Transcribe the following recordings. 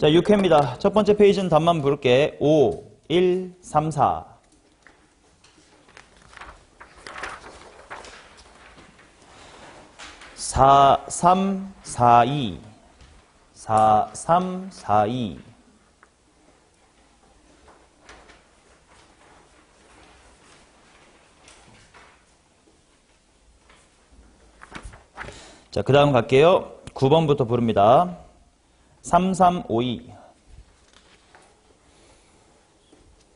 자, 6회입니다. 첫 번째 페이지는 답만 볼게. 5, 1, 3, 4. 4, 3, 4, 2. 4, 3, 4, 2. 자, 그 다음 갈게요. 9번부터 부릅니다. 3352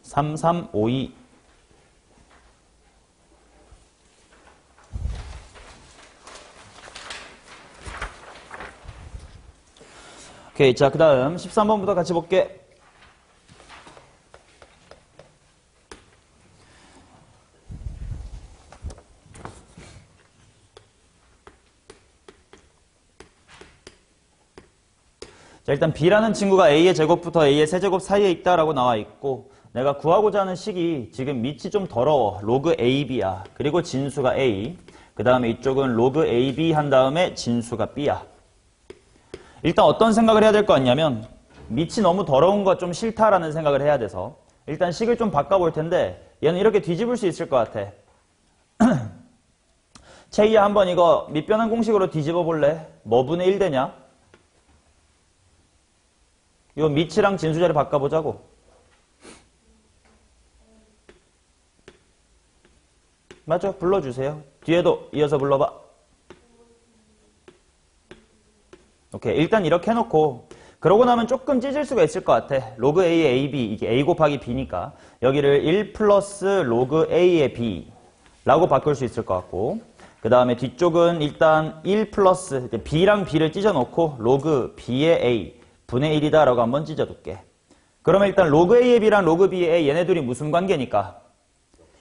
3352 오케이. 자, 그 다음 13번부터 같이 볼게. 자, 일단 B라는 친구가 A의 제곱부터 A의 세제곱 사이에 있다라고 나와 있고, 내가 구하고자 하는 식이 지금 밑이 좀 더러워. 로그 AB야. 그리고 진수가 A. 그 다음에 이쪽은 로그 AB 한 다음에 진수가 B야. 일단 어떤 생각을 해야 될 거 같냐면, 밑이 너무 더러운 거 좀 싫다라는 생각을 해야 돼서 일단 식을 좀 바꿔볼 텐데, 얘는 이렇게 뒤집을 수 있을 것 같아. 채희야, 한번 이거 밑변환 공식으로 뒤집어 볼래? 뭐 분의 1 되냐? 요 밑이랑 진수자를 바꿔보자고. 맞죠? 불러주세요. 뒤에도 이어서 불러봐. 오케이. 일단 이렇게 해놓고 그러고 나면 조금 찢을 수가 있을 것 같아. 로그 A의 AB, 이게 A 곱하기 B니까 여기를 1 플러스 로그 A의 B 라고 바꿀 수 있을 것 같고, 그 다음에 뒤쪽은 일단 1 플러스 B랑 B를 찢어놓고 로그 B의 A 분의 1이다 라고 한번 찢어둘게. 그러면 일단 로그 A의 B랑 로그 B의 A, 얘네 둘이 무슨 관계니까?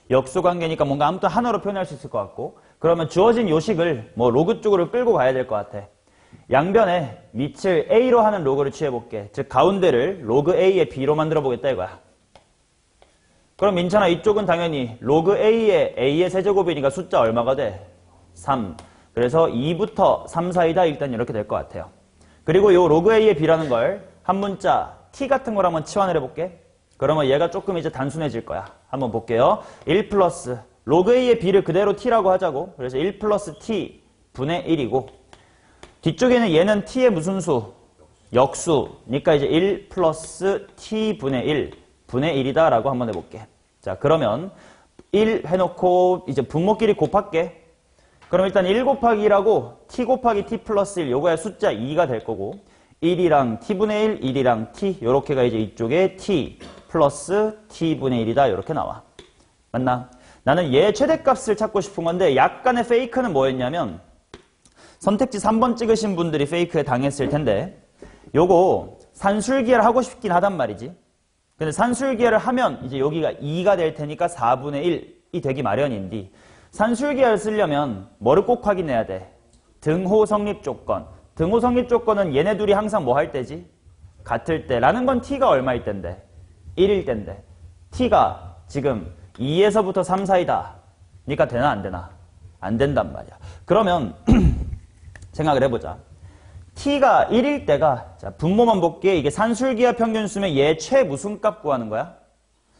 역수 관계니까 뭔가 아무튼 하나로 표현할 수 있을 것 같고, 그러면 주어진 요식을 뭐 로그 쪽으로 끌고 가야 될 것 같아. 양변에 밑을 A로 하는 로그를 취해볼게. 즉 가운데를 로그 A의 B로 만들어 보겠다 이거야. 그럼 민찬아, 이쪽은 당연히 로그 A의 세제곱이니까 숫자 얼마가 돼? 3. 그래서 2부터 3 사이다. 일단 이렇게 될 것 같아요. 그리고 요 로그 A의 B라는 걸 한 문자 T 같은 걸 한번 치환을 해볼게. 그러면 얘가 조금 이제 단순해질 거야. 한번 볼게요. 1 플러스 로그 A의 B를 그대로 T라고 하자고. 그래서 1 플러스 T 분의 1이고, 뒤쪽에는 얘는 T의 무슨 수? 역수니까 이제 1 플러스 T 분의 1 분의 1이다 라고 한번 해볼게. 자, 그러면 1 해놓고 이제 분모끼리 곱할게. 그럼 일단 1 곱하기 1하고 T 곱하기 T 플러스 1, 요거야 숫자 2가 될 거고, 1이랑 T분의 1, 1이랑 T, 요렇게가 이제 이쪽에 T 플러스 T분의 1이다. 요렇게 나와. 맞나? 나는 얘 최대값을 찾고 싶은 건데, 약간의 페이크는 뭐였냐면, 선택지 3번 찍으신 분들이 페이크에 당했을 텐데, 요거 산술기하를 하고 싶긴 하단 말이지. 근데 산술기하를 하면 이제 여기가 2가 될 테니까 4분의 1이 되기 마련인데, 산술기하를 쓰려면 뭐를 꼭 확인해야 돼? 등호 성립 조건. 등호 성립 조건은 얘네 둘이 항상 뭐 할 때지? 같을 때라는 건 T가 얼마일 텐데? 1일 텐데. T가 지금 2에서부터 3 사이다. 그러니까 되나 안 되나? 안 된단 말이야. 그러면 생각을 해보자. T가 1일 때가, 자, 분모만 볼게. 이게 산술기하 평균수면 얘 최 무슨 값 구하는 거야?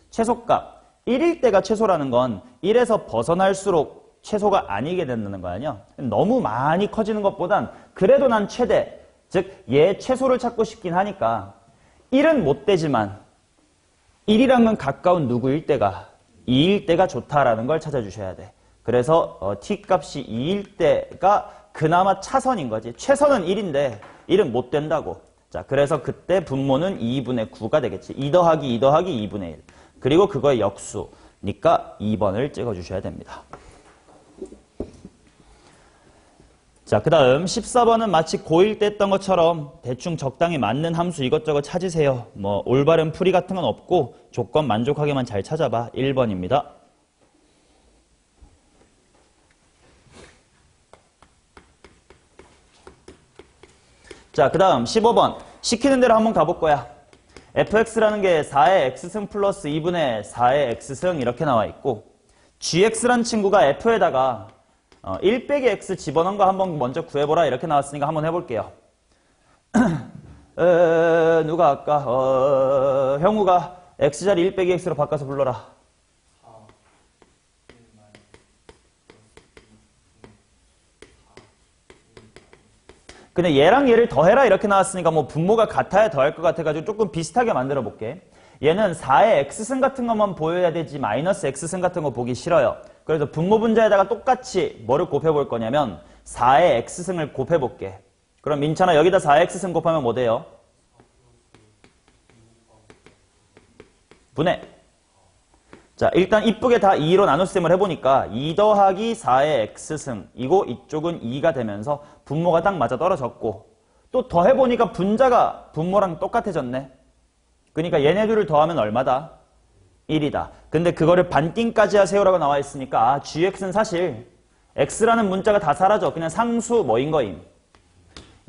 최소값. 1일 때가 최소라는 건 1에서 벗어날수록 최소가 아니게 된다는 거 아니야? 너무 많이 커지는 것보단 그래도 난 최대, 즉 얘 최소를 찾고 싶긴 하니까 1은 못 되지만 1이랑은 가까운 누구일 때가 2일 때가 좋다라는 걸 찾아주셔야 돼. 그래서 T값이 2일 때가 그나마 차선인 거지. 최선은 1인데 1은 못 된다고. 자, 그래서 그때 분모는 2분의 9가 되겠지. 2 더하기 2 더하기 2분의 1. 그리고 그거의 역수니까 2번을 찍어주셔야 됩니다. 자, 그 다음 14번은 마치 고1 때 했던 것처럼 대충 적당히 맞는 함수 이것저것 찾으세요. 뭐 올바른 풀이 같은 건 없고 조건 만족하게만 잘 찾아봐. 1번입니다. 자, 그 다음 15번. 시키는 대로 한번 가볼 거야. fx라는 게 4의 x승 플러스 2분의 4의 x승 이렇게 나와 있고, gx란 친구가 f에다가 1 빼기 x 집어넣은 거 한번 먼저 구해보라 이렇게 나왔으니까 한번 해볼게요. 누가 할까? 형우가 x자리 1 빼기 x로 바꿔서 불러라. 근데 얘랑 얘를 더해라 이렇게 나왔으니까 뭐 분모가 같아야 더할 것 같아가지고 조금 비슷하게 만들어 볼게. 얘는 4의 x승 같은 것만 보여야 되지 마이너스 x승 같은 거 보기 싫어요. 그래서 분모 분자에다가 똑같이 뭐를 곱해볼 거냐면 4의 x승을 곱해볼게. 그럼 민찬아 여기다 4의 x승 곱하면 뭐 돼요? 분해. 자, 일단 이쁘게 다 2로 나눗셈을 해보니까 2 더하기 4의 x승 이고 이쪽은 2가 되면서 분모가 딱 맞아 떨어졌고 또 더해보니까 분자가 분모랑 똑같아졌네. 그러니까 얘네들을 더하면 얼마다? 1이다. 근데 그거를 반띵까지 하세요라고 나와 있으니까 gx는 사실 x라는 문자가 다 사라져. 그냥 상수 뭐인 거임?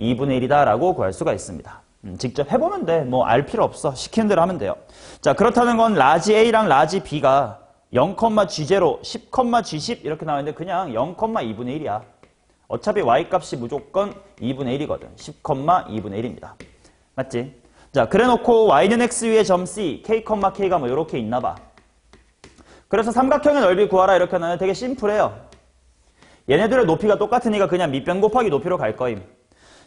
2분의 1이다 라고 구할 수가 있습니다. 직접 해보면 돼. 뭐 알 필요 없어. 시키는 대로 하면 돼요. 자, 그렇다는 건 라지 A랑 라지 B가 0,G0, 10,G10 이렇게 나오는데 그냥 0,2분의 1이야. 어차피 Y값이 무조건 2분의 1이거든. 10,2분의 1입니다. 맞지? 자, 그래놓고 Y는 X 위에 점 C, K, K가 뭐 이렇게 있나봐. 그래서 삼각형의 넓이 구하라 이렇게 하면 되게 심플해요. 얘네들의 높이가 똑같으니까 그냥 밑변 곱하기 높이로 갈 거임.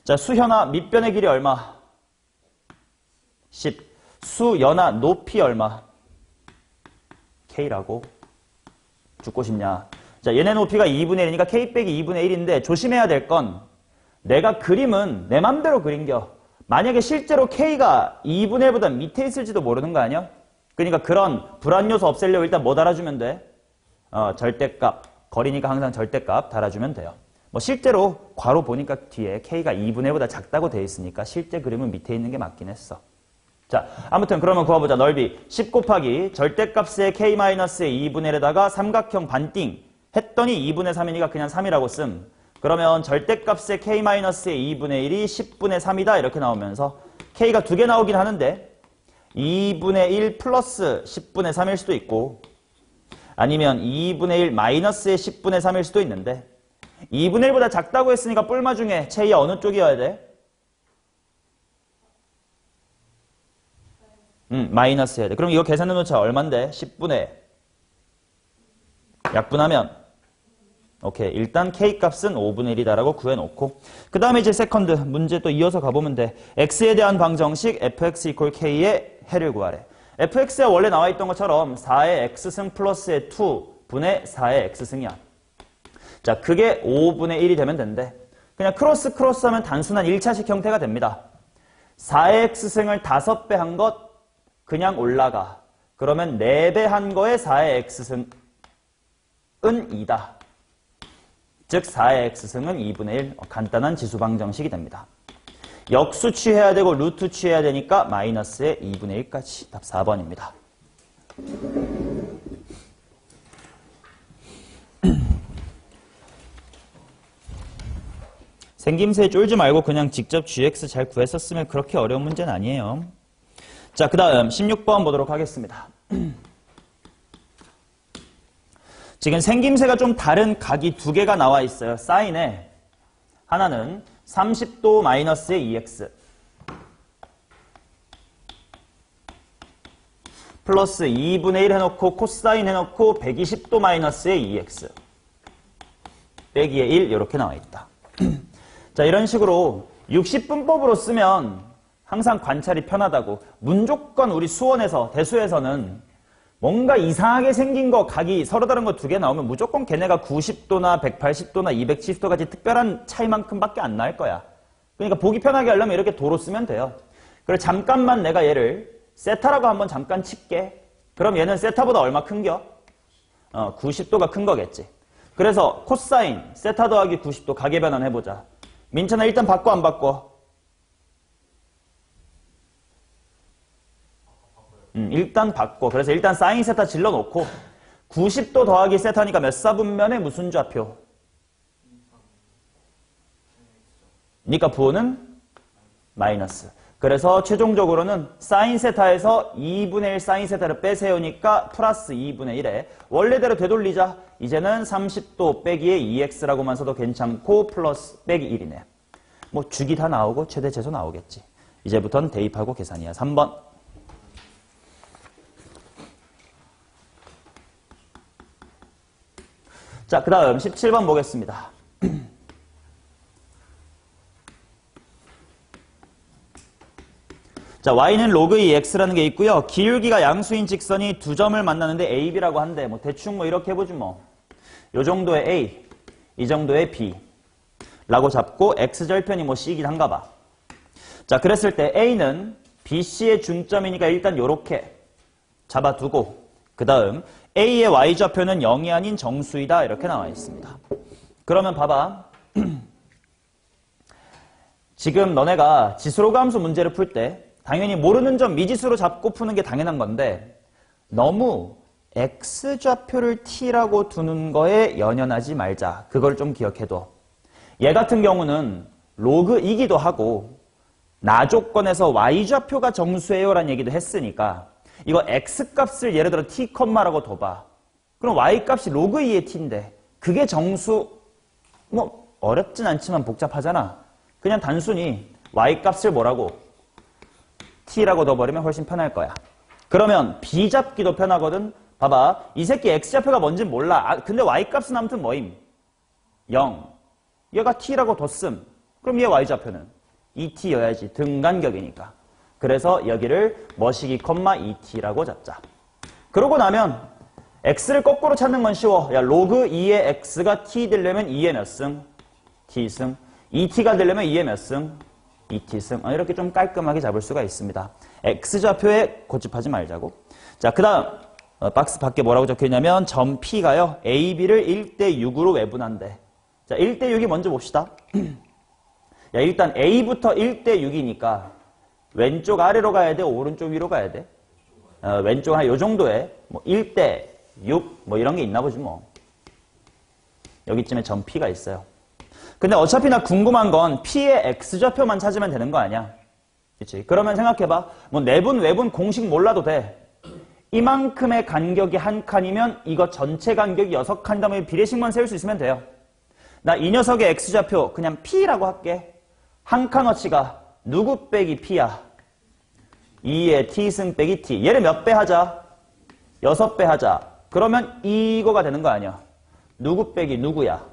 자, 수현아 밑변의 길이 얼마? 10. 수연아 높이 얼마? K라고. 죽고 싶냐? 자, 얘네 높이가 2분의 1이니까 K 빼기 2분의 1인데 조심해야 될 건 내가 그림은 내 맘대로 그린겨. 만약에 실제로 K가 2분의 1보다 밑에 있을지도 모르는 거 아니야? 그러니까 그런 불안 요소 없애려고 일단 뭐 달아주면 돼? 절대값. 거리니까 항상 절대값 달아주면 돼요. 뭐 실제로 괄호 보니까 뒤에 K가 2분의 1보다 작다고 돼 있으니까 실제 그림은 밑에 있는 게 맞긴 했어. 자, 아무튼 그러면 구해보자. 넓이 10 곱하기 절대값의 K-의 2분의 1에다가 삼각형 반띵 했더니 2분의 3이니까 그냥 3이라고 씀. 그러면 절대값의 K-의 2분의 1이 10분의 3이다 이렇게 나오면서 K가 두 개 나오긴 하는데 2분의 1 플러스 10분의 3일 수도 있고 아니면 2분의 1 마이너스의 10분의 3일 수도 있는데 2분의 1보다 작다고 했으니까 뿔마 중에 최이 어느 쪽이어야 돼? 마이너스 해야 돼. 그럼 이거 계산해 놓자. 얼만데? 10분의 약분하면 오케이. 일단 K값은 5분의 1이다라고 구해놓고 그 다음에 이제 세컨드 문제 또 이어서 가보면 돼. X에 대한 방정식 fx = K의 해를 구하래. fx에 원래 나와있던 것처럼 4의 x승 플러스의 2분의 4의 x승이야. 자, 그게 5분의 1이 되면 된대. 그냥 크로스 하면 단순한 1차식 형태가 됩니다. 4의 x승을 5배 한 것 그냥 올라가. 그러면 4배 한 거에 4의 x승은 2다. 즉 4의 x승은 2분의 1. 간단한 지수방정식이 됩니다. 역수 취해야 되고 루트 취해야 되니까 마이너스의 2분의 1까지. 답 4번입니다. 생김새에 쫄지 말고 그냥 직접 gx 잘 구했었으면 그렇게 어려운 문제는 아니에요. 자, 그 다음 16번 보도록 하겠습니다. 지금 생김새가 좀 다른 각이 두 개가 나와 있어요. 사인에 하나는 30도 마이너스의 2x 플러스 2분의 1 해놓고 코사인 해놓고 120도 마이너스의 2x 빼기의 1 이렇게 나와 있다. 자, 이런 식으로 60분법으로 쓰면 항상 관찰이 편하다고. 무조건 우리 수원에서 대수에서는 뭔가 이상하게 생긴 거 각이 서로 다른 거 두 개 나오면 무조건 걔네가 90도나 180도나 270도까지 특별한 차이만큼밖에 안 나올 거야. 그러니까 보기 편하게 하려면 이렇게 도로 쓰면 돼요. 그리고 잠깐만 내가 얘를 세타라고 한번 잠깐 칠게. 그럼 얘는 세타보다 얼마 큰겨? 90도가 큰 거겠지. 그래서 코사인 세타 더하기 90도 가계 변환 해보자. 민찬아 일단 바꿔 안 바꿔? 일단 바꿔. 그래서 일단 사인 세타 질러놓고 90도 더하기 세타니까 몇 사분면의 무슨 좌표? 그러니까 부호는 마이너스. 그래서 최종적으로는 사인 세타에서 2분의 1 사인 세타를 빼세우니까 플러스 2분의 1에 원래대로 되돌리자. 이제는 30도 빼기의 2x라고만 써도 괜찮고 플러스 빼기 1이네. 뭐 주기 다 나오고 최대 최소 나오겠지. 이제부터는 대입하고 계산이야. 3번. 자, 그 다음 17번 보겠습니다. 자, y는 로그 2x라는 게 있고요. 기울기가 양수인 직선이 두 점을 만나는데 a, b라고 한대. 뭐 대충 뭐 이렇게 해보지 뭐. 요 정도의 a, 이 정도의 b 라고 잡고 x절편이 뭐 c이긴 한가 봐. 자, 그랬을 때 a는 bc의 중점이니까 일단 요렇게 잡아두고 그 다음 a의 y좌표는 0이 아닌 정수이다 이렇게 나와 있습니다. 그러면 봐봐. 지금 너네가 지수로그 함수 문제를 풀 때 당연히 모르는 점 미지수로 잡고 푸는 게 당연한 건데 너무 x좌표를 t라고 두는 거에 연연하지 말자. 그걸 좀 기억해둬. 얘 같은 경우는 로그이기도 하고 나 조건에서 y좌표가 정수예요 라는 얘기도 했으니까 이거 x값을 예를 들어 t, 라고 둬봐. 그럼 y값이 로그 2의 t인데 그게 정수 뭐 어렵진 않지만 복잡하잖아. 그냥 단순히 y값을 뭐라고? t라고 넣어버리면 훨씬 편할 거야. 그러면 b 잡기도 편하거든. 봐봐. 이 새끼 x좌표가 뭔진 몰라. 근데 y값은 아무튼 뭐임? 0. 얘가 t라고 뒀음. 그럼 얘 y좌표는 2t여야지. 등간격이니까. 그래서 여기를 머시기, 2t라고 잡자. 그러고 나면 x를 거꾸로 찾는 건 쉬워. 야, 로그 2의 x가 t 되려면 2의 몇 승? t승. 2t가 되려면 2의 몇 승? 2t승. 이렇게 좀 깔끔하게 잡을 수가 있습니다. x좌표에 고집하지 말자고. 자, 그 다음 박스 밖에 뭐라고 적혀있냐면 점 P가요. AB를 1대6으로 외분한대. 자, 1대6이 먼저 봅시다. 야, 일단 A부터 1대6이니까 왼쪽 아래로 가야 돼? 오른쪽 위로 가야 돼? 왼쪽 한 요 정도에 뭐 1대6 뭐 이런 게 있나 보지 뭐. 여기쯤에 점 P가 있어요. 근데 어차피 나 궁금한 건 P의 X좌표만 찾으면 되는 거 아니야? 그치? 그러면 생각해봐. 뭐 내분, 외분 공식 몰라도 돼. 이만큼의 간격이 한 칸이면 이거 전체 간격이 6칸 다음에 비례식만 세울 수 있으면 돼요. 나 이 녀석의 X좌표 그냥 P라고 할게. 한 칸어치가 누구 빼기 P야? 2의 T승 빼기 T. 얘를 몇 배 하자? 6배 하자. 그러면 이거가 되는 거 아니야? 누구 빼기 누구야?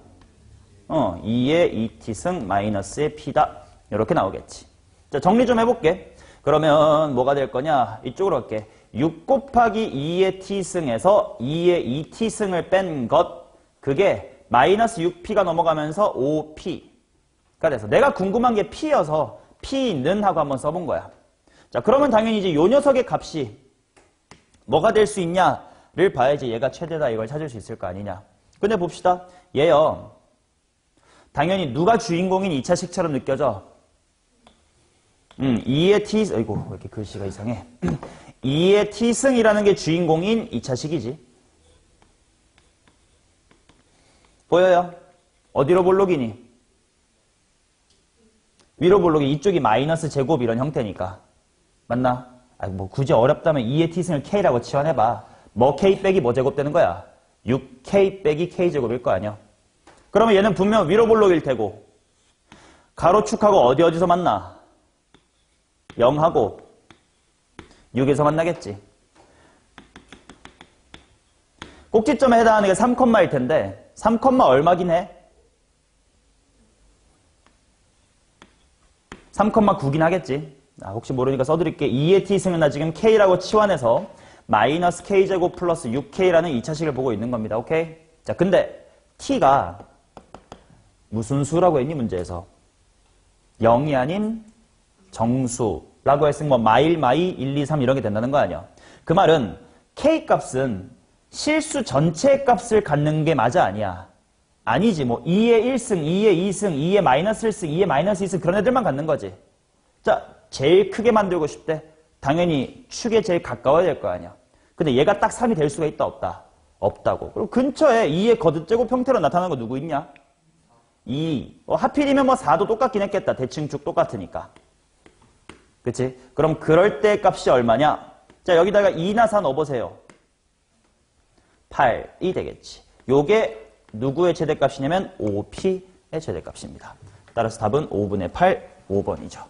2의 2T승 마이너스의 P다. 이렇게 나오겠지. 자, 정리 좀 해볼게. 그러면 뭐가 될 거냐? 이쪽으로 갈게. 6 곱하기 2의 T승에서 2의 2T승을 뺀 것. 그게 마이너스 6P가 넘어가면서 5P가 돼서 내가 궁금한 게 P여서 P는 하고 한번 써본 거야. 자, 그러면 당연히 이제 요 녀석의 값이 뭐가 될 수 있냐를 봐야지 얘가 최대다 이걸 찾을 수 있을 거 아니냐. 근데 봅시다. 얘요. 당연히 누가 주인공인 2차식처럼 느껴져? 2의 T, 아이고, 왜 이렇게 글씨가 이상해. 2의 T승이라는 게 주인공인 2차식이지. 보여요? 어디로 볼록이니? 위로 볼록이 이쪽이 마이너스 제곱 이런 형태니까. 맞나? 뭐 굳이 어렵다면 2의 T승을 K라고 치환해봐. 뭐 K 빼기 뭐 제곱 되는 거야? 6K 빼기 K 제곱일 거 아니야? 그러면 얘는 분명 위로 볼록일 테고 가로축하고 어디서 만나? 0하고 6에서 만나겠지. 꼭지점에 해당하는 게 3컴마일 텐데 3컴마 얼마긴 해? 3,9긴 하겠지. 혹시 모르니까 써드릴게. 2의 t승은 나 지금 k라고 치환해서 마이너스 k제곱 플러스 6k라는 2차식을 보고 있는 겁니다. 오케이? 자, 근데 t가 무슨 수라고 했니 문제에서? 0이 아닌 정수라고 했으면 뭐 마일, 1, 2, 3 이런 게 된다는 거 아니야. 그 말은 k값은 실수 전체의 값을 갖는 게 맞아 아니야? 아니지. 뭐 2의 1승, 2의 2승, 2의 마이너스 1승, 2의 마이너스 2승 그런 애들만 갖는 거지. 자, 제일 크게 만들고 싶대. 당연히 축에 제일 가까워야 될 거 아니야. 근데 얘가 딱 3이 될 수가 있다 없다? 없다고. 그리고 근처에 2의 거듭제곱 형태로 나타나는 거 누구 있냐? 2. 하필이면 뭐 4도 똑같긴 했겠다. 대칭축 똑같으니까. 그치? 그럼 그럴 때 값이 얼마냐? 자, 여기다가 2나 4 넣어보세요. 8이 되겠지. 요게 누구의 최대값이냐면 5P의 최대값입니다. 따라서 답은 5분의 8, 5번이죠.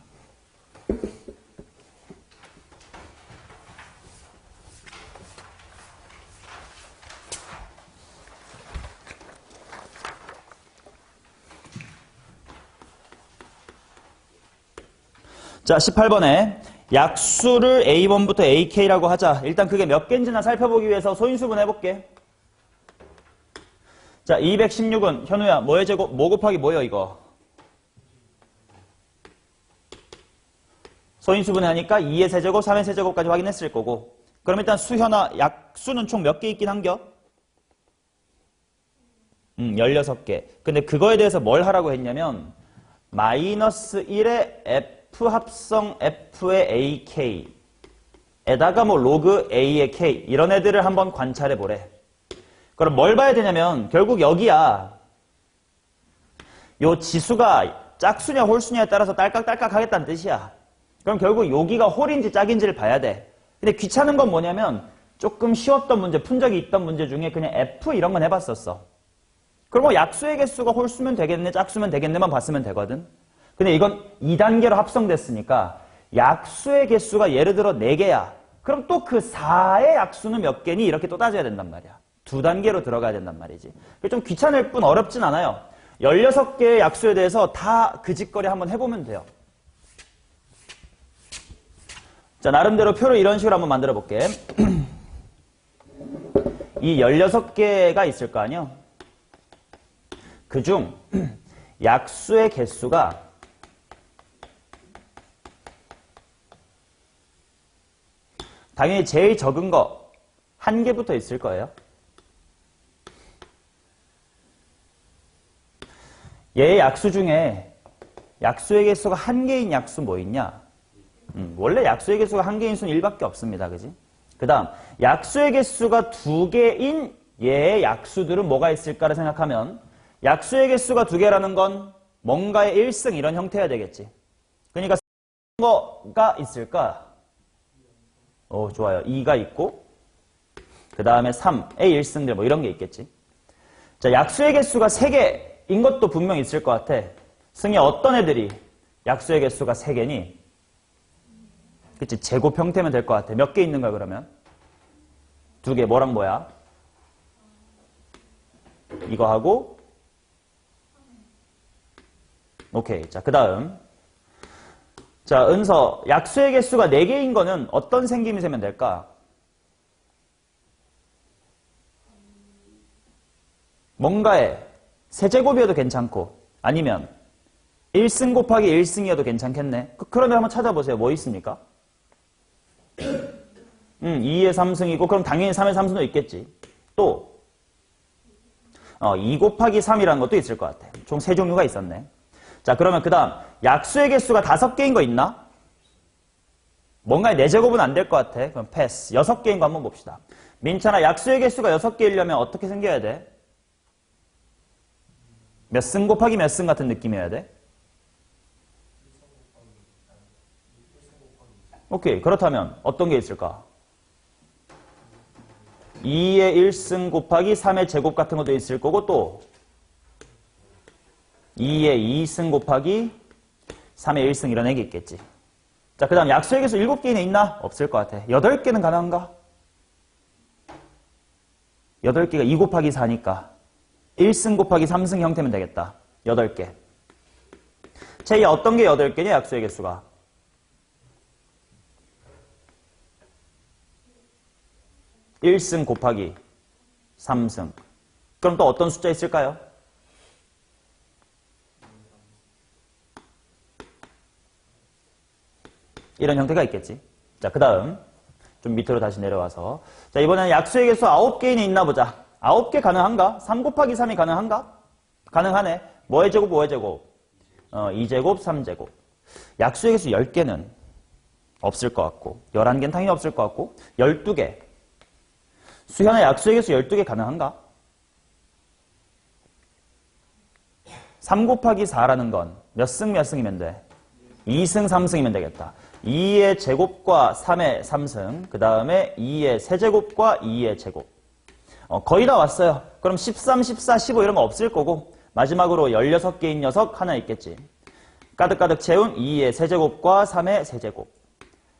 자, 18번에 약수를 A1부터 AK라고 하자. 일단 그게 몇 개인지나 살펴보기 위해서 소인수분 해볼게. 자, 216은 현우야 뭐의 제곱, 뭐 곱하기 뭐예요 이거? 소인수분해 하니까 2의 세제곱, 3의 세제곱까지 확인했을 거고. 그럼 일단 수현아 약수는 총 몇 개 있긴 한겨? 16개. 근데 그거에 대해서 뭘 하라고 했냐면 마이너스 1의 F 합성 F의 AK 에다가 뭐 로그 A의 K 이런 애들을 한번 관찰해 보래. 그럼 뭘 봐야 되냐면 결국 여기야. 요 지수가 짝수냐 홀수냐에 따라서 딸깍딸깍 하겠다는 뜻이야. 그럼 결국 여기가 홀인지 짝인지를 봐야 돼. 근데 귀찮은 건 뭐냐면 조금 쉬웠던 문제, 푼 적이 있던 문제 중에 그냥 F 이런 건 해봤었어. 그럼 뭐 약수의 개수가 홀수면 되겠네, 짝수면 되겠네만 봤으면 되거든. 근데 이건 2단계로 합성됐으니까 약수의 개수가 예를 들어 4개야. 그럼 또 그 4의 약수는 몇 개니? 이렇게 또 따져야 된단 말이야. 2단계로 들어가야 된단 말이지. 좀 귀찮을 뿐 어렵진 않아요. 16개의 약수에 대해서 다 그 짓거리 한번 해보면 돼요. 자, 나름대로 표를 이런 식으로 한번 만들어 볼게. 이 16개가 있을 거 아니야? 그중 약수의 개수가 당연히 제일 적은 거 1개부터 있을 거예요. 얘의 약수 중에 약수의 개수가 1개인 약수 뭐 있냐? 원래 약수의 개수가 1개인 수는 1밖에 없습니다. 그지? 그 다음 약수의 개수가 2개인 얘의 약수들은 뭐가 있을까를 생각하면 약수의 개수가 2개라는 건 뭔가의 1승 이런 형태여야 되겠지. 그러니까 거가 있을까? 오, 좋아요. 2가 있고 그 다음에 3의 1승들 뭐 이런 게 있겠지. 자, 약수의 개수가 3개인 것도 분명 있을 것 같아. 승희 어떤 애들이 약수의 개수가 3개니? 그치? 제곱 형태면 될 것 같아. 몇 개 있는 거야 그러면? 2개 뭐랑 뭐야? 이거 하고 오케이. 자, 그 다음 자, 은서 약수의 개수가 4개인 거는 어떤 생김이 세면 될까? 뭔가의 세제곱이어도 괜찮고 아니면 1승 곱하기 1승이어도 괜찮겠네. 그러면 한번 찾아보세요. 뭐 있습니까? 2의 3승이고 그럼 당연히 3의 3승도 있겠지. 또 2 곱하기 3이라는 것도 있을 것 같아. 총 3종류가 있었네. 자, 그러면 그 다음 약수의 개수가 5개인 거 있나? 뭔가의 4제곱은 안 될 것 같아. 그럼 패스. 6개인 거 한번 봅시다. 민찬아, 약수의 개수가 6개이려면 어떻게 생겨야 돼? 몇 승 곱하기 몇 승 같은 느낌이어야 돼? 오케이. 그렇다면 어떤 게 있을까? 2의 1승 곱하기 3의 제곱 같은 것도 있을 거고 또 2의 2승 곱하기 3의 1승 이런 애기 있겠지. 자, 그 다음 약수의 개수 7개인에 있나? 없을 것 같아. 8개는 가능한가? 8개가 2 곱하기 4니까 1승 곱하기 3승 형태면 되겠다. 8개. 제 어떤 게 8개냐? 약수의 개수가. 1승 곱하기 3승. 그럼 또 어떤 숫자 있을까요? 이런 형태가 있겠지. 자, 그 다음 좀 밑으로 다시 내려와서 자, 이번에는 약수의 개수 9개인에 있나 보자. 9개 가능한가? 3 곱하기 3이 가능한가? 가능하네. 뭐의 제곱, 뭐의 제곱? 2제곱, 3제곱. 약수의 개수 10개는 없을 것 같고 11개는 당연히 없을 것 같고 12개. 수현의 약수의 개수 12개 가능한가? 3 곱하기 4라는 건 몇 승 몇 승이면 돼? 2승 3승이면 되겠다. 2의 제곱과 3의 3승, 그 다음에 2의 세제곱과 2의 제곱. 거의 다 왔어요. 그럼 13, 14, 15 이런 거 없을 거고 마지막으로 16개인 녀석 하나 있겠지. 가득가득 채운 2의 세제곱과 3의 세제곱.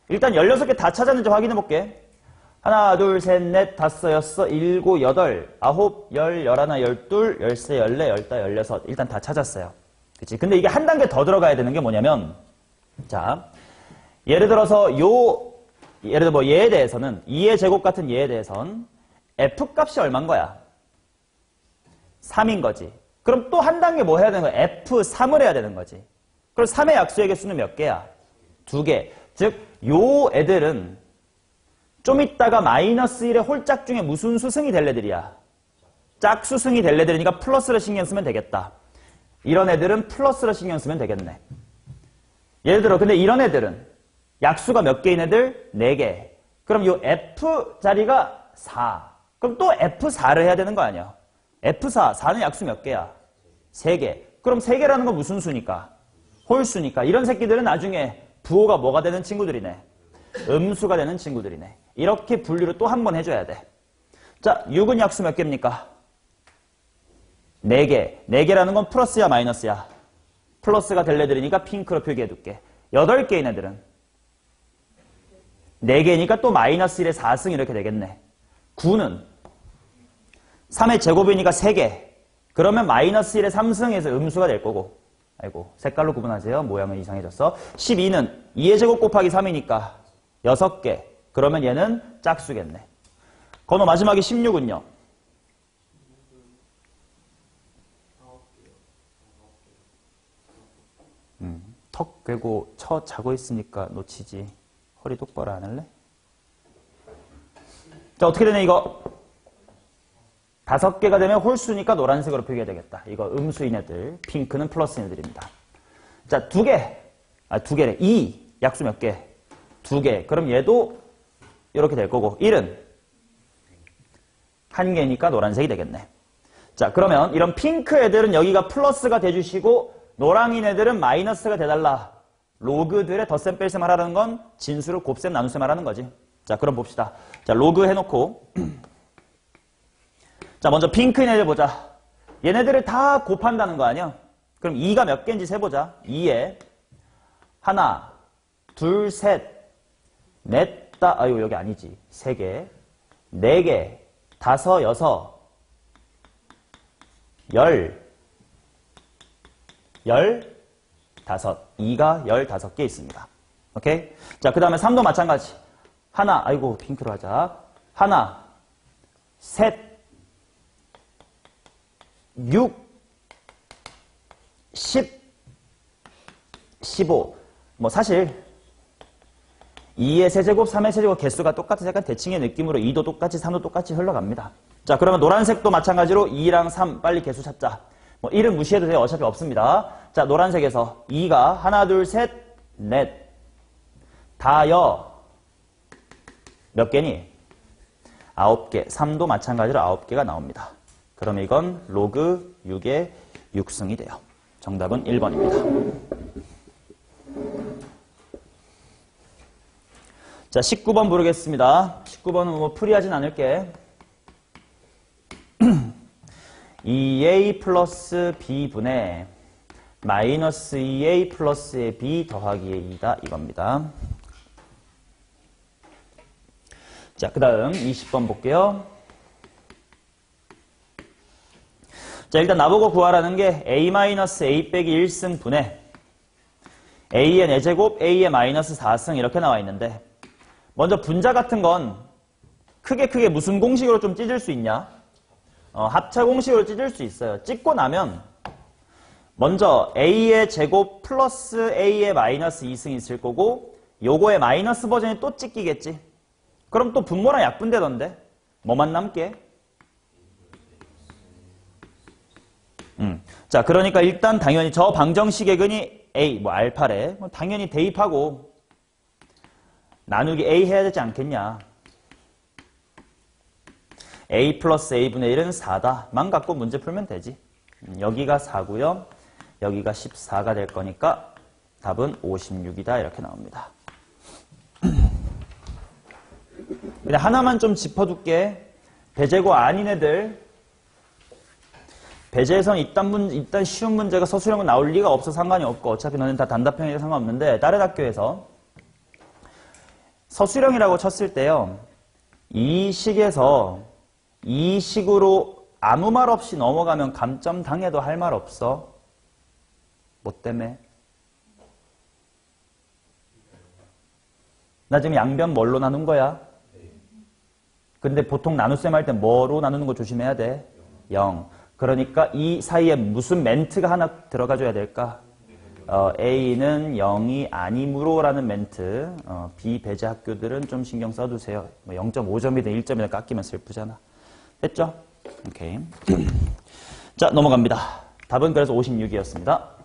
일단 16개 다 찾았는지 확인해 볼게. 하나, 둘, 셋, 넷, 다섯, 여섯, 일곱, 여덟, 아홉, 열, 열하나, 열둘, 열세, 열네, 열다, 열여섯. 일단 다 찾았어요. 그치? 근데 이게 한 단계 더 들어가야 되는 게 뭐냐면, 자, 예를 들어서 예를 들어 뭐 얘에 대해서는 2의 제곱 같은 얘에 대해선 f 값이 얼마인 거야? 3인 거지. 그럼 또 한 단계 뭐 해야 되는 거야? f3을 해야 되는 거지. 그럼 3의 약수의 개수는 몇 개야? 2개. 즉, 요 애들은 좀 있다가 마이너스 1의 홀짝 중에 무슨 수승이 될 애들이야? 짝수승이 될 애들이니까 플러스를 신경 쓰면 되겠다. 이런 애들은 플러스를 신경 쓰면 되겠네. 예를 들어, 근데 이런 애들은 약수가 몇 개인 애들? 4개. 그럼 요 F 자리가 4. 그럼 또 F4를 해야 되는 거 아니야? F4, 4는 약수 몇 개야? 3개. 그럼 3개라는 건 무슨 수니까? 홀수니까. 이런 새끼들은 나중에 부호가 뭐가 되는 친구들이네? 음수가 되는 친구들이네. 이렇게 분류를 또 한 번 해줘야 돼. 자, 6은 약수 몇 개입니까? 4개. 4개라는 건 플러스야 마이너스야? 플러스가 될 애들이니까 핑크로 표기해둘게. 8개인 애들은 4개니까 또 마이너스 1의 4승 이렇게 되겠네. 9는 3의 제곱이니까 3개. 그러면 마이너스 1의 3승에서 음수가 될 거고. 아이고, 색깔로 구분하세요. 모양은 이상해졌어. 12는 2의 제곱 곱하기 3이니까 6개. 그러면 얘는 짝수겠네. 건호 마지막에 16은요? 턱 괴고 자고 있으니까 놓치지. 허리 똑바로 안 할래? 자, 어떻게 되냐, 이거? 5개가 되면 홀수니까 노란색으로 표기해야 되겠다. 이거 음수인 애들, 핑크는 플러스인 애들입니다. 자, 2개. 2개래. 2. 약수 몇 개? 2개. 그럼 얘도 이렇게 될 거고, 1은 1개니까 노란색이 되겠네. 자, 그러면 이런 핑크 애들은 여기가 플러스가 돼주시고, 노랑인 애들은 마이너스가 돼달라. 로그들의 덧셈 뺄셈 하라는 건 진수를 곱셈 나눗셈 하라는 거지. 자, 그럼 봅시다. 자, 로그 해놓고 자, 먼저 핑크인 애들 보자. 얘네들을 다 곱한다는 거 아니야? 그럼 2가 몇 개인지 세보자. 2에 하나, 둘, 셋, 넷, 아유 여기 아니지. 3개, 4개, 5, 6, 15. 2가 15개 있습니다. 오케이? 자, 그 다음에 3도 마찬가지. 하나, 아이고, 핑크로 하자. 하나, 셋, 6, 10, 15. 뭐 사실 2의 세제곱, 3의 세제곱 개수가 똑같아서 약간 대칭의 느낌으로 2도 똑같이, 3도 똑같이 흘러갑니다. 자, 그러면 노란색도 마찬가지로 2랑 3 빨리 개수 찾자. 뭐 1은 무시해도 돼요. 어차피 없습니다. 자, 노란색에서 2가 하나, 둘, 셋, 넷, 다여 몇 개니? 9개. 3도 마찬가지로 9개가 나옵니다. 그럼 이건 로그 6의 6승이 돼요. 정답은 1번입니다. 자, 19번 부르겠습니다. 19번은 뭐 풀이하진 않을게. 2a 플러스 b분의 마이너스 2a 플러스의 b 더하기 a이다 이겁니다. 자, 그 다음 20번 볼게요. 자, 일단 나보고 구하라는 게 a-a 빼기 1승 분의 a의 4제곱, a의 마이너스 4승 이렇게 나와 있는데 먼저 분자 같은 건 크게 무슨 공식으로 좀 찢을 수 있냐? 합차 공식으로 찢을 수 있어요. 찢고 나면 먼저 a의 제곱 플러스 a의 마이너스 2승이 있을 거고 요거의 마이너스 버전이 또 찢기겠지. 그럼 또 분모랑 약분되던데 뭐만 남게? 자, 그러니까 일단 당연히 저 방정식의 근이 a, 뭐 알파래 당연히 대입하고 나누기 a 해야 되지 않겠냐. a 플러스 a분의 1은 4다만 갖고 문제 풀면 되지. 여기가 4고요. 여기가 14가 될 거니까 답은 56이다 이렇게 나옵니다. 근데 하나만 좀 짚어둘게. 배제고 아닌 애들 배제에선 이딴 쉬운 문제가 서술형은 나올 리가 없어 상관이 없고 어차피 너는 다 단답형이라 상관없는데 다른 학교에서 서술형이라고 쳤을 때요. 이 식에서 이 식으로 아무 말 없이 넘어가면 감점 당해도 할 말 없어. 뭐 때문에? 나 지금 양변 뭘로 나눈 거야? 근데 보통 나눗셈 할 때 뭐로 나누는 거 조심해야 돼? 0. 그러니까 이 사이에 무슨 멘트가 하나 들어가줘야 될까? A는 0이 아니므로라는 멘트. 비배제 학교들은 좀 신경 써두세요. 뭐 0.5점이든 1점이든 깎이면 슬프잖아. 됐죠? 오케이. 자, 넘어갑니다. 답은 그래서 56이었습니다.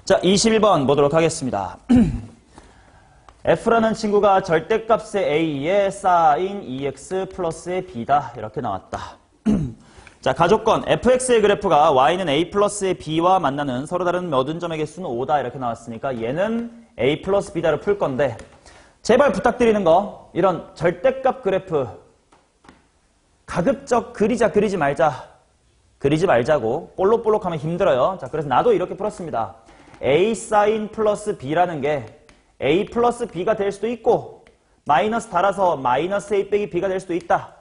자, 21번 보도록 하겠습니다. F라는 친구가 절대값의 A에 sin EX 플러스의 B다. 이렇게 나왔다. 자, 가조건 fx의 그래프가 y는 a 플러스의 b와 만나는 서로 다른 모든 점의 개수는 5다. 이렇게 나왔으니까 얘는 a 플러스 b다를 풀 건데 제발 부탁드리는 거 이런 절대값 그래프 가급적 그리지 말자고 볼록볼록하면 힘들어요. 자, 그래서 나도 이렇게 풀었습니다. a sin 플러스 b라는 게 a 플러스 b가 될 수도 있고 마이너스 달아서 마이너스 a 빼기 b가 될 수도 있다.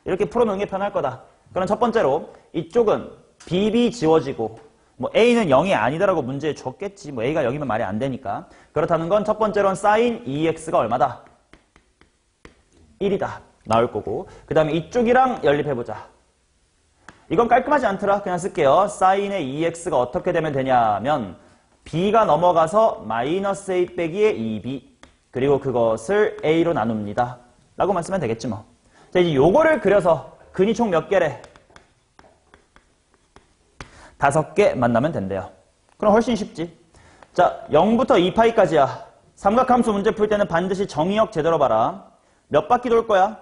이렇게 풀어놓는 게 편할 거다. 그럼 첫 번째로 이쪽은 bb 지워지고 뭐 a는 0이 아니다라고 문제에 줬겠지. 뭐 a가 0이면 말이 안 되니까. 그렇다는 건 첫 번째로는 sin EX가 얼마다? 1이다. 나올 거고. 그 다음에 이쪽이랑 연립해보자. 이건 깔끔하지 않더라. 그냥 쓸게요. sin의 EX가 어떻게 되면 되냐면 b가 넘어가서 마이너스 a 빼기의 2b 그리고 그것을 a로 나눕니다. 라고만 쓰면 되겠지 뭐. 자, 이제 요거를 그려서 근이 총 몇 개래? 5개 만나면 된대요. 그럼 훨씬 쉽지. 자, 0부터 2파이까지야. 삼각함수 문제 풀 때는 반드시 정의역 제대로 봐라. 몇 바퀴 돌 거야?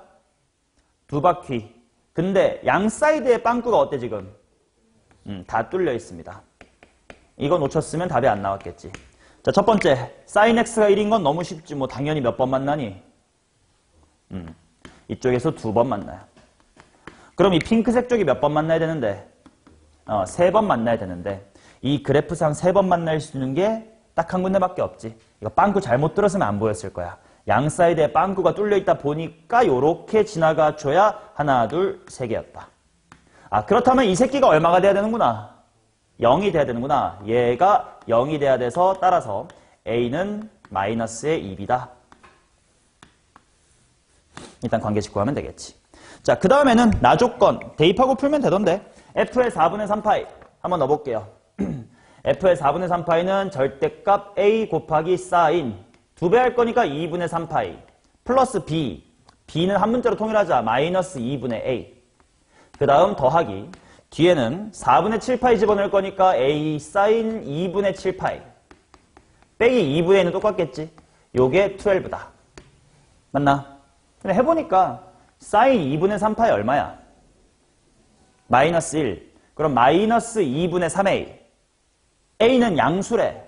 2바퀴. 근데 양 사이드의 빵꾸가 어때 지금? 다 뚫려 있습니다. 이거 놓쳤으면 답이 안 나왔겠지. 자, 첫 번째. sin x가 1인 건 너무 쉽지. 뭐 당연히 몇 번 만나니? 이쪽에서 2번 만나요. 그럼 이 핑크색 쪽이 몇 번 만나야 되는데? 3번 만나야 되는데 이 그래프상 3번 만날 수 있는 게 딱 한 군데밖에 없지. 이거 빵꾸 잘못 들었으면 안 보였을 거야. 양 사이드에 빵꾸가 뚫려 있다 보니까 요렇게 지나가 줘야 하나, 둘, 3개였다. 아, 그렇다면 이 새끼가 얼마가 돼야 되는구나? 0이 돼야 되는구나. 얘가 0이 돼야 돼서 따라서 A는 마이너스의 2B다. 일단 관계 직구하면 되겠지. 자, 그 다음에는 나조건 대입하고 풀면 되던데 F의 4분의 3파이 한번 넣어볼게요. F의 4분의 3파이는 절대값 A 곱하기 sin 2배 할 거니까 2분의 3파이 플러스 B B는 한 문자로 통일하자 마이너스 2분의 A 그 다음 더하기 뒤에는 4분의 7파이 집어넣을 거니까 A sin 2분의 7파이 빼기 2분의 1은 똑같겠지. 요게 12다. 맞나? 근데 해보니까 sin 2분의 3파이 얼마야? 마이너스 1. 그럼 마이너스 2분의 3a. a는 양수래.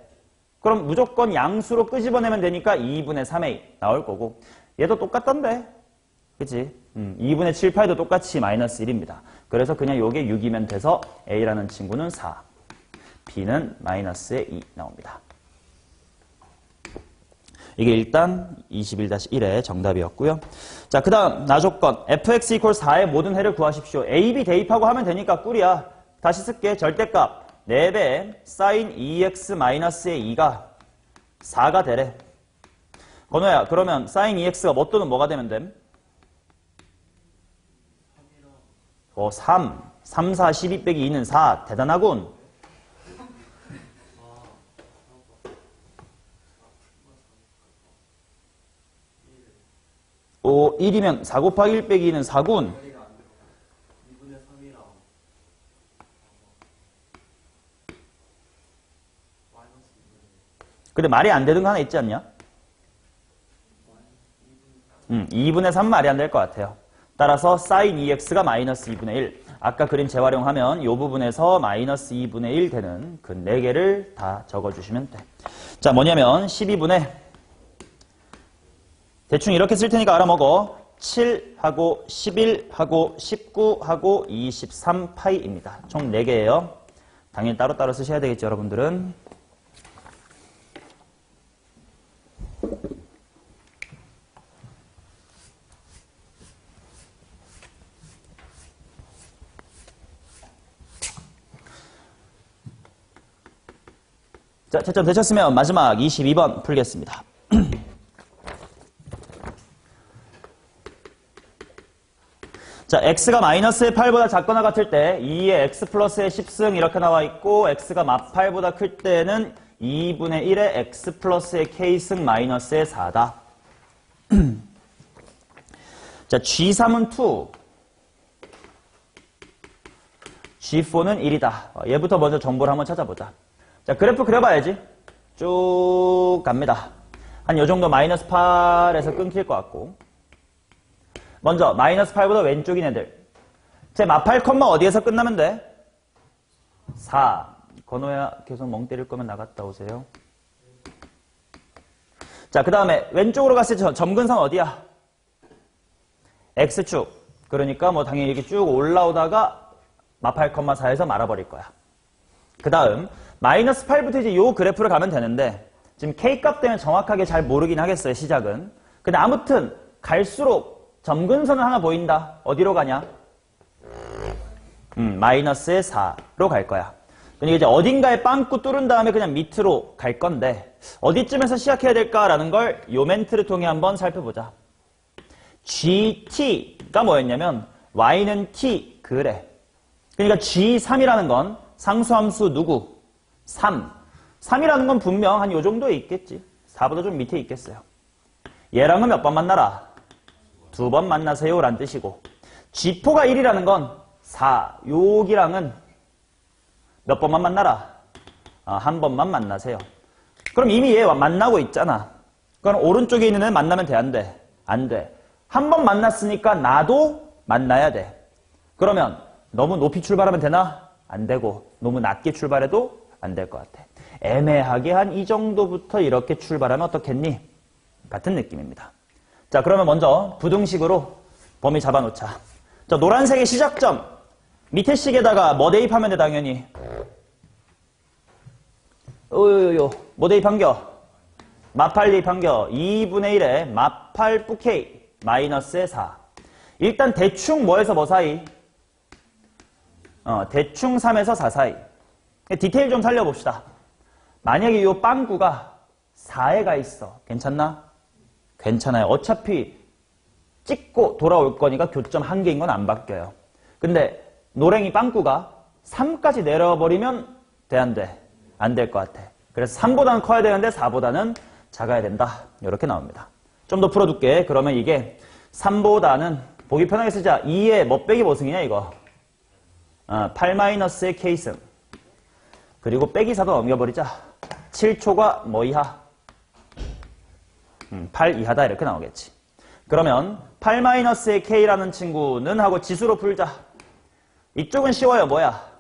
그럼 무조건 양수로 끄집어내면 되니까 2분의 3a 나올 거고 얘도 똑같던데. 그치? 2분의 7파이도 똑같이 마이너스 1입니다. 그래서 그냥 요게 6이면 돼서 a라는 친구는 4. b는 마이너스의 2 나옵니다. 이게 일단 21-1의 정답이었고요. 자, 그 다음 나조건 fx equals 4의 모든 해를 구하십시오. a, b 대입하고 하면 되니까 꿀이야. 다시 쓸게. 절대값 4배 sin 2x-의 2가 4가 되래. 건호야, 그러면 sin 2x가 뭐 또는 뭐가 되면 됨? 3. 3, 4, 12 빼기 2는 4. 대단하군. 1이면 4 곱하기 1 빼기 2는 4군. 근데 말이 안 되는 거 하나 있지 않냐? 2분의 3 말이 안 될 것 같아요. 따라서 sin 2x가 마이너스 2분의 1. 아까 그림 재활용하면 이 부분에서 마이너스 2분의 1 되는 그 4개를 다 적어주시면 돼. 자, 뭐냐면 12분의 대충 이렇게 쓸 테니까 알아먹어. 7하고 11하고 19하고 23파이입니다. 총 4개예요. 당연히 따로따로 쓰셔야 되겠죠, 여러분들은. 자, 채점 되셨으면 마지막 22번 풀겠습니다. 자, x가 마이너스의 8보다 작거나 같을 때 2의 x 플러스의 10승 이렇게 나와 있고 x가 마8보다 클 때는 2분의 1의 x 플러스의 k승 마이너스의 4다. 자, G3은 2, G4는 1이다. 얘부터 먼저 정보를 한번 찾아보자. 자, 그래프 그려봐야지. 쭉 갑니다. 한 요 정도 마이너스 8에서 끊길 것 같고. 먼저 마이너스 8보다 왼쪽인 애들. 제 마8 컴마 어디에서 끝나면 돼? 4. 건호야 계속 멍 때릴 거면 나갔다 오세요. 자, 그 다음에 왼쪽으로 갔을 때 점근선 어디야? X축. 그러니까 뭐 당연히 이렇게 쭉 올라오다가 마8, 4에서 말아버릴 거야. 그 다음 마이너스 8부터 이제 요 그래프를 가면 되는데 지금 K값 때문에 정확하게 잘 모르긴 하겠어요, 시작은. 근데 아무튼 갈수록 점근선은 하나 보인다. 어디로 가냐? 마이너스의 4로 갈 거야. 그러니까 이제 어딘가에 빵꾸 뚫은 다음에 그냥 밑으로 갈 건데 어디쯤에서 시작해야 될까라는 걸 요 멘트를 통해 한번 살펴보자. GT가 뭐였냐면 Y는 T 그래. 그러니까 G3이라는 건 상수함수 누구? 3. 3이라는 건 분명 한 요 정도에 있겠지. 4보다 좀 밑에 있겠어요. 얘랑은 몇 번 만나라? 2번 만나세요 라는 뜻이고 G4가 1이라는 건 4. 여기랑은 몇 번만 만나라? 한 번만 만나세요. 그럼 이미 얘 만나고 있잖아. 그럼 오른쪽에 있는 애 만나면 돼, 안 돼? 안 돼. 한 번 만났으니까 나도 만나야 돼. 그러면 너무 높이 출발하면 되나? 안 되고 너무 낮게 출발해도 안 될 것 같아. 애매하게 한 이 정도부터 이렇게 출발하면 어떻겠니? 같은 느낌입니다. 자, 그러면 먼저 부등식으로 범위 잡아놓자. 자, 노란색의 시작점. 밑에 식에다가 뭐 대입하면 돼, 당연히. 뭐 대입한겨? 마8 대입한겨. 2분의 1에 마8 뿌 K 마이너스의 4. 일단 대충 뭐에서 뭐 사이? 대충 3에서 4 사이. 디테일 좀 살려봅시다. 만약에 이 빵구가 4에 가 있어. 괜찮나? 괜찮아요. 어차피 찍고 돌아올 거니까 교점 한 개인 건 안 바뀌어요. 근데 노랭이 빵구가 3까지 내려버리면 돼, 안 돼? 안 될 것 같아. 그래서 3보다는 커야 되는데 4보다는 작아야 된다. 이렇게 나옵니다. 좀 더 풀어둘게. 그러면 이게 3보다는 보기 편하게 쓰자. 2의 뭐 빼기 뭐 승이냐 이거? 8-의 K승. 그리고 빼기 4도 넘겨버리자. 7초가 뭐 이하? 8 이하다 이렇게 나오겠지. 그러면 8-의 K라는 친구는 하고 지수로 풀자. 이쪽은 쉬워요. 뭐야?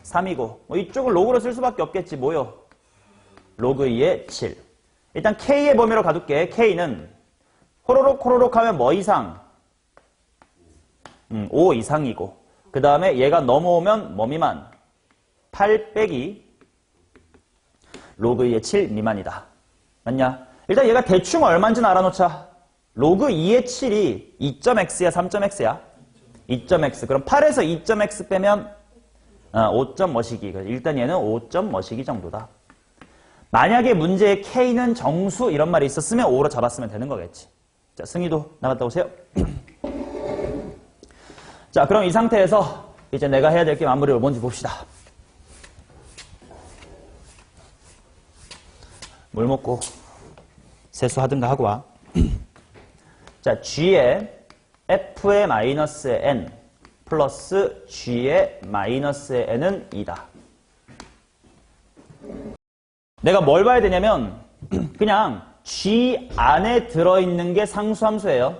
3이고 뭐 이쪽은 로그로 쓸 수밖에 없겠지. 뭐요? 로그 2의 7. 일단 K의 범위로 가둘게. K는 호로록 하면 뭐 이상? 5 이상이고 그 다음에 얘가 넘어오면 뭐 미만? 8 빼기 로그 2의 7 미만이다. 맞냐? 일단 얘가 대충 얼마인지는 알아놓자. 로그 2의 7이 2.x야 3.x야? 2.x. 그럼 8에서 2.x 빼면 5점 머시기. 일단 얘는 5점 머시기 정도다. 만약에 문제에 K는 정수 이런 말이 있었으면 5로 잡았으면 되는 거겠지. 자, 승희도 나갔다 오세요. 자, 그럼 이 상태에서 이제 내가 해야 될 게 마무리로 뭔지 봅시다. 물 먹고 세수하든가 하고 와. 자, G의 F의 마이너스 N 플러스 G의 마이너스 N은 2다. 내가 뭘 봐야 되냐면 그냥 G 안에 들어있는 게 상수함수예요.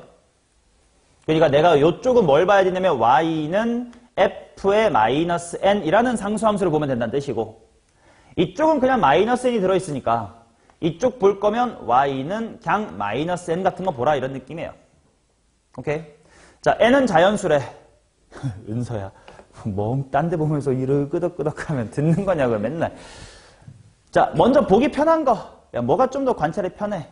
그러니까 내가 이쪽은 뭘 봐야 되냐면 Y는 F의 마이너스 N이라는 상수함수를 보면 된다는 뜻이고 이쪽은 그냥 마이너스 N이 들어있으니까 이쪽 볼 거면 Y는 그냥 마이너스 N 같은 거 보라 이런 느낌이에요. 오케이? 자, N은 자연수래. 은서야. 멍 딴 데 보면서 이를 끄덕끄덕하면 듣는 거냐고 맨날. 자, 먼저 보기 편한 거. 야, 뭐가 좀 더 관찰이 편해?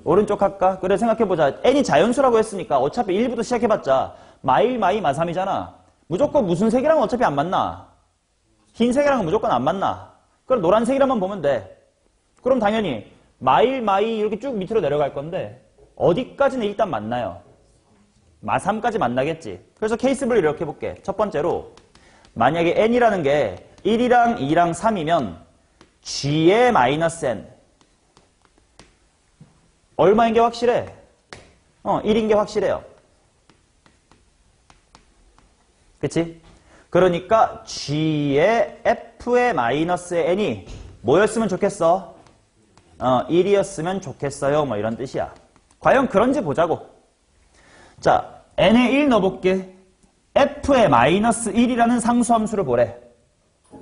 오른쪽 할까? 그래, 생각해보자. N이 자연수라고 했으니까 어차피 1부터 시작해봤자 마1, 마2, 마3이잖아. 무조건 무슨 색이랑은 어차피 안 만나. 흰색이랑은 무조건 안 만나. 그럼 노란색이랑만 보면 돼. 그럼 당연히 마1, 마2 이렇게 쭉 밑으로 내려갈 건데 어디까지는 일단 만나요? 마3까지 만나겠지. 그래서 케이스별로 이렇게 해볼게. 첫 번째로 만약에 n이라는 게 1이랑 2랑 3이면 g의 마이너스 n 얼마인 게 확실해? 1인 게 확실해요. 그치? 그러니까 g의 f의 마이너스 n이 뭐였으면 좋겠어? 1이었으면 좋겠어요. 뭐 이런 뜻이야. 과연 그런지 보자고. 자, n에 1 넣어볼게. f의 마이너스 1이라는 상수함수를 보래.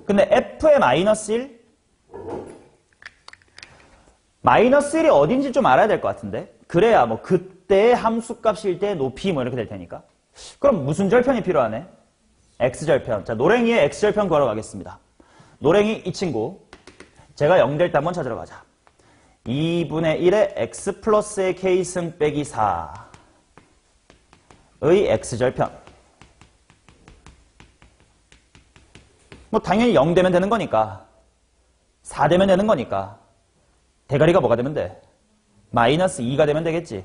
근데 f의 마이너스 1? 마이너스 1이 어딘지 좀 알아야 될 것 같은데. 그래야 뭐 그때의 함수값일 때 높이 뭐 이렇게 될 테니까. 그럼 무슨 절편이 필요하네? x절편. 자, 노랭이의 x절편 걸어가겠습니다. 노랭이 이 친구. 제가 0될 때 한번 찾으러 가자. 2분의 1의 x 플러스의 k승 빼기 4의 x절편. 뭐 당연히 0 되면 되는 거니까 4 되면 되는 거니까 대가리가 뭐가 되면 돼? 마이너스 2가 되면 되겠지.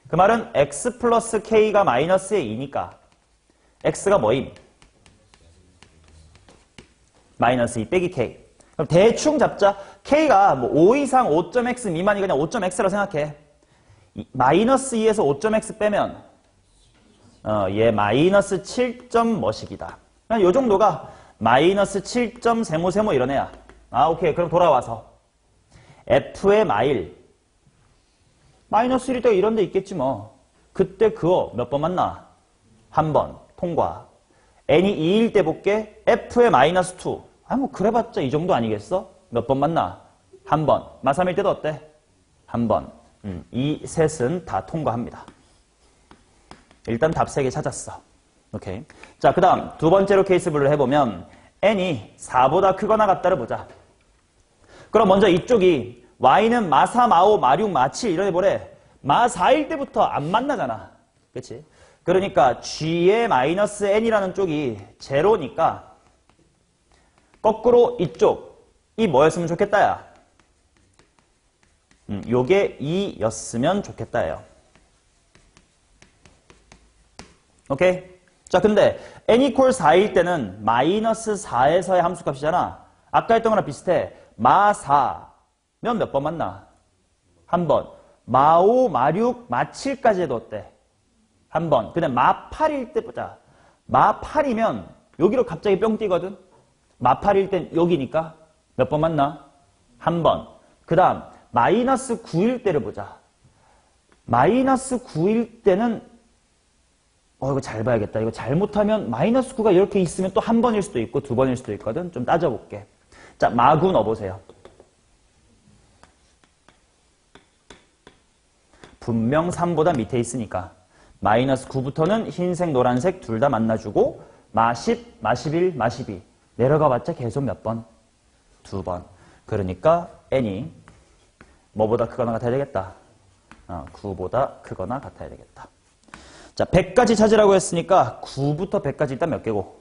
그 말은 x 플러스 k가 마이너스의 2니까 x가 뭐임? 마이너스 2 빼기 k. 그럼 대충 잡자. k가 뭐 5 이상 5.x 미만이 그냥 5.x라고 생각해. 마이너스 2에서 5.x 빼면 얘 마이너스 7점 뭐식이다. 그냥 요 정도가 마이너스 7점 세모 이런 애야. 오케이. 그럼 돌아와서 f의 마일 마이너스 1일 때 이런 데 있겠지 뭐. 그때 그거 몇 번 만나? 한 번. 통과. n이 2일 때 볼게. f의 마이너스 2. 뭐 그래봤자 이 정도 아니겠어? 몇 번 만나? 한 번. 마3일 때도 어때? 한 번. 이 셋은 다 통과합니다. 일단 답 3개 찾았어. 오케이. 자, 그 다음 두 번째로 케이스 분류를 해보면 n이 4보다 크거나 같다를 보자. 그럼 먼저 이쪽이 y는 마4, 마5, 마6, 마7 이런 해보래. 마4일 때부터 안 만나잖아. 그치? 그러니까 g의 마이너스 n이라는 쪽이 제로니까 거꾸로 이쪽이 뭐였으면 좋겠다, 야. 요게 2였으면 좋겠다예요. 오케이? 자, 근데 n equal 4일 때는 마이너스 4에서의 함수값이잖아. 아까 했던 거랑 비슷해. 마4면 몇 번 만나? 한 번. 마5, 마6, 마7까지 해도 어때? 한 번. 근데 마8일 때 보자. 마8이면 여기로 갑자기 뿅 뛰거든? 마8일 땐 여기니까 몇 번 만나? 한 번. 그 다음 마이너스 9일 때를 보자. 마이너스 9일 때는 이거 잘 봐야겠다. 이거 잘못하면 마이너스 9가 이렇게 있으면 또 한 번일 수도 있고 두 번일 수도 있거든. 좀 따져볼게. 자, 마9 넣어보세요. 분명 3보다 밑에 있으니까 마이너스 9부터는 흰색, 노란색 둘 다 만나주고 마10, 마11, 마12 내려가봤자 계속 몇 번? 2번. 그러니까 n이 뭐보다 크거나 같아야 되겠다. 9보다 크거나 같아야 되겠다. 자, 100까지 찾으라고 했으니까 9부터 100까지 일단 몇 개고?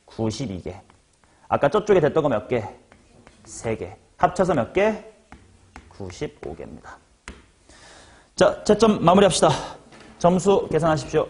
92개. 아까 저쪽에 됐던 거 몇 개? 3개. 합쳐서 몇 개? 95개입니다. 자, 채점 마무리합시다. 점수 계산하십시오.